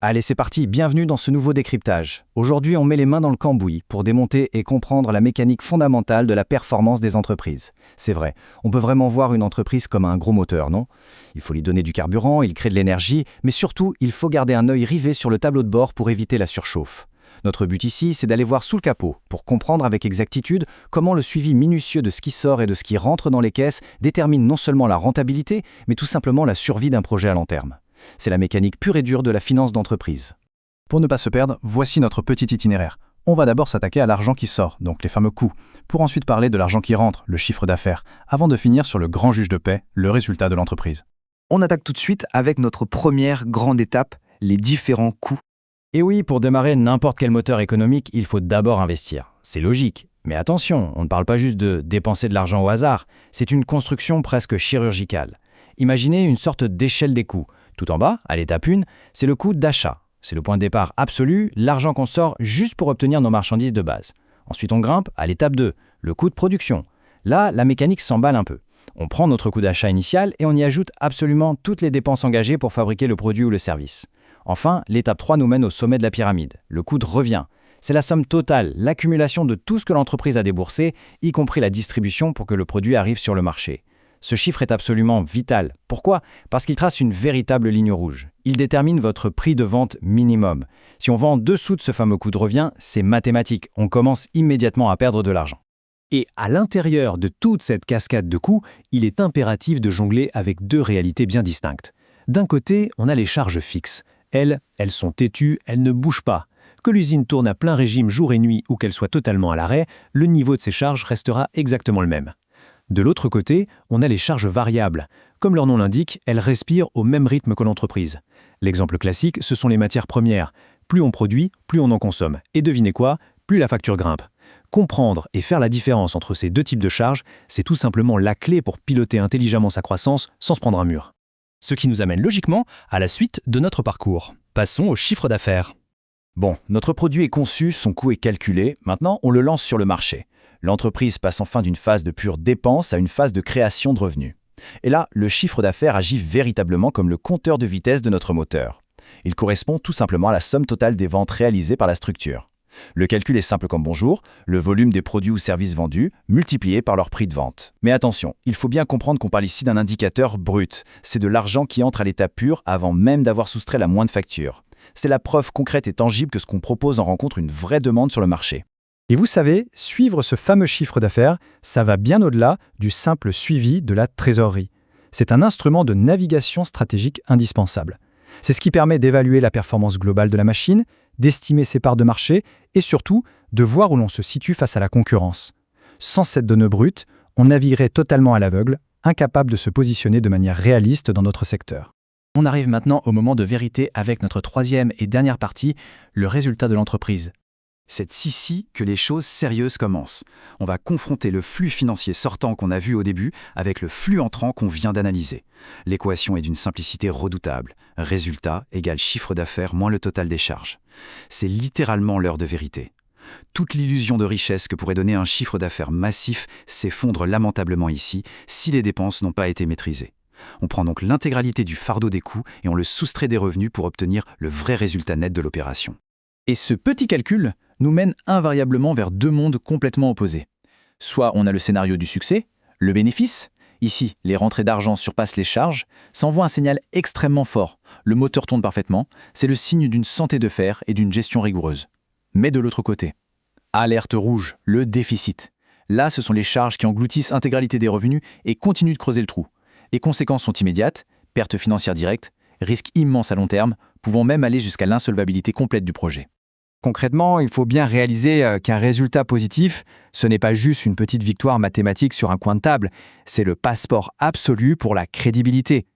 Allez, c'est parti, bienvenue dans ce nouveau décryptage. Aujourd'hui, on met les mains dans le cambouis pour démonter et comprendre la mécanique fondamentale de la performance des entreprises. C'est vrai, on peut vraiment voir une entreprise comme un gros moteur, non? Il faut lui donner du carburant, il crée de l'énergie, mais surtout, il faut garder un œil rivé sur le tableau de bord pour éviter la surchauffe. Notre but ici, c'est d'aller voir sous le capot pour comprendre avec exactitude comment le suivi minutieux de ce qui sort et de ce qui rentre dans les caisses détermine non seulement la rentabilité, mais tout simplement la survie d'un projet à long terme. C'est la mécanique pure et dure de la finance d'entreprise. Pour ne pas se perdre, voici notre petit itinéraire. On va d'abord s'attaquer à l'argent qui sort, donc les fameux coûts, pour ensuite parler de l'argent qui rentre, le chiffre d'affaires, avant de finir sur le grand juge de paix, le résultat de l'entreprise. On attaque tout de suite avec notre première grande étape, les différents coûts. Et oui, pour démarrer n'importe quel moteur économique, il faut d'abord investir. C'est logique. Mais attention, on ne parle pas juste de dépenser de l'argent au hasard, c'est une construction presque chirurgicale. Imaginez une sorte d'échelle des coûts. Tout en bas, à l'étape 1, c'est le coût d'achat. C'est le point de départ absolu, l'argent qu'on sort juste pour obtenir nos marchandises de base. Ensuite, on grimpe à l'étape 2, le coût de production. Là, la mécanique s'emballe un peu. On prend notre coût d'achat initial et on y ajoute absolument toutes les dépenses engagées pour fabriquer le produit ou le service. Enfin, l'étape 3 nous mène au sommet de la pyramide, le coût de revient. C'est la somme totale, l'accumulation de tout ce que l'entreprise a déboursé, y compris la distribution pour que le produit arrive sur le marché. Ce chiffre est absolument vital. Pourquoi? Parce qu'il trace une véritable ligne rouge. Il détermine votre prix de vente minimum. Si on vend en dessous de ce fameux coût de revient, c'est mathématique. On commence immédiatement à perdre de l'argent. Et à l'intérieur de toute cette cascade de coûts, il est impératif de jongler avec deux réalités bien distinctes. D'un côté, on a les charges fixes. Elles sont têtues, elles ne bougent pas. Que l'usine tourne à plein régime jour et nuit ou qu'elle soit totalement à l'arrêt, le niveau de ces charges restera exactement le même. De l'autre côté, on a les charges variables. Comme leur nom l'indique, elles respirent au même rythme que l'entreprise. L'exemple classique, ce sont les matières premières. Plus on produit, plus on en consomme. Et devinez quoi? Plus la facture grimpe. Comprendre et faire la différence entre ces deux types de charges, c'est tout simplement la clé pour piloter intelligemment sa croissance sans se prendre un mur. Ce qui nous amène logiquement à la suite de notre parcours. Passons au chiffre d'affaires. Bon, notre produit est conçu, son coût est calculé, maintenant on le lance sur le marché. L'entreprise passe enfin d'une phase de pure dépense à une phase de création de revenus. Et là, le chiffre d'affaires agit véritablement comme le compteur de vitesse de notre moteur. Il correspond tout simplement à la somme totale des ventes réalisées par la structure. Le calcul est simple comme bonjour, le volume des produits ou services vendus multiplié par leur prix de vente. Mais attention, il faut bien comprendre qu'on parle ici d'un indicateur brut. C'est de l'argent qui entre à l'état pur avant même d'avoir soustrait la moindre facture. C'est la preuve concrète et tangible que ce qu'on propose en rencontre une vraie demande sur le marché. Et vous savez, suivre ce fameux chiffre d'affaires, ça va bien au-delà du simple suivi de la trésorerie. C'est un instrument de navigation stratégique indispensable. C'est ce qui permet d'évaluer la performance globale de la machine, d'estimer ses parts de marché et surtout de voir où l'on se situe face à la concurrence. Sans cette donnée brute, on naviguerait totalement à l'aveugle, incapable de se positionner de manière réaliste dans notre secteur. On arrive maintenant au moment de vérité avec notre troisième et dernière partie, le résultat de l'entreprise. C'est ici que les choses sérieuses commencent. On va confronter le flux financier sortant qu'on a vu au début avec le flux entrant qu'on vient d'analyser. L'équation est d'une simplicité redoutable. Résultat égale chiffre d'affaires moins le total des charges. C'est littéralement l'heure de vérité. Toute l'illusion de richesse que pourrait donner un chiffre d'affaires massif s'effondre lamentablement ici si les dépenses n'ont pas été maîtrisées. On prend donc l'intégralité du fardeau des coûts et on le soustrait des revenus pour obtenir le vrai résultat net de l'opération. Et ce petit calcul nous mène invariablement vers deux mondes complètement opposés. Soit on a le scénario du succès, le bénéfice. Ici, les rentrées d'argent surpassent les charges, s'envoie un signal extrêmement fort. Le moteur tourne parfaitement, c'est le signe d'une santé de fer et d'une gestion rigoureuse. Mais de l'autre côté, alerte rouge, le déficit. Là, ce sont les charges qui engloutissent l'intégralité des revenus et continuent de creuser le trou. Les conséquences sont immédiates, perte financière directe, risque immense à long terme, pouvant même aller jusqu'à l'insolvabilité complète du projet. Concrètement, il faut bien réaliser qu'un résultat positif, ce n'est pas juste une petite victoire mathématique sur un coin de table, c'est le passeport absolu pour la crédibilité.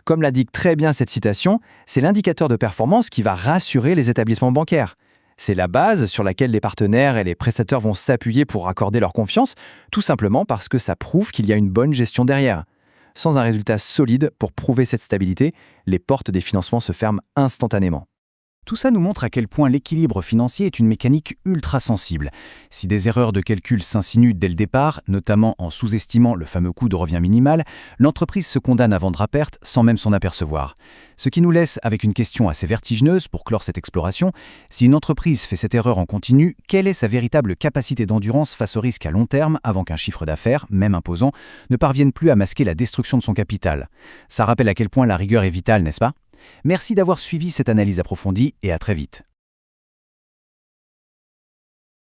Comme l'indique très bien cette citation, c'est l'indicateur de performance qui va rassurer les établissements bancaires. C'est la base sur laquelle les partenaires et les prestataires vont s'appuyer pour accorder leur confiance, tout simplement parce que ça prouve qu'il y a une bonne gestion derrière. Sans un résultat solide pour prouver cette stabilité, les portes des financements se ferment instantanément. Tout ça nous montre à quel point l'équilibre financier est une mécanique ultra sensible. Si des erreurs de calcul s'insinuent dès le départ, notamment en sous-estimant le fameux coût de revient minimal, l'entreprise se condamne à vendre à perte sans même s'en apercevoir. Ce qui nous laisse avec une question assez vertigineuse pour clore cette exploration. Si une entreprise fait cette erreur en continu, quelle est sa véritable capacité d'endurance face au risque à long terme avant qu'un chiffre d'affaires, même imposant, ne parvienne plus à masquer la destruction de son capital? Ça rappelle à quel point la rigueur est vitale, n'est-ce pas? Merci d'avoir suivi cette analyse approfondie et à très vite.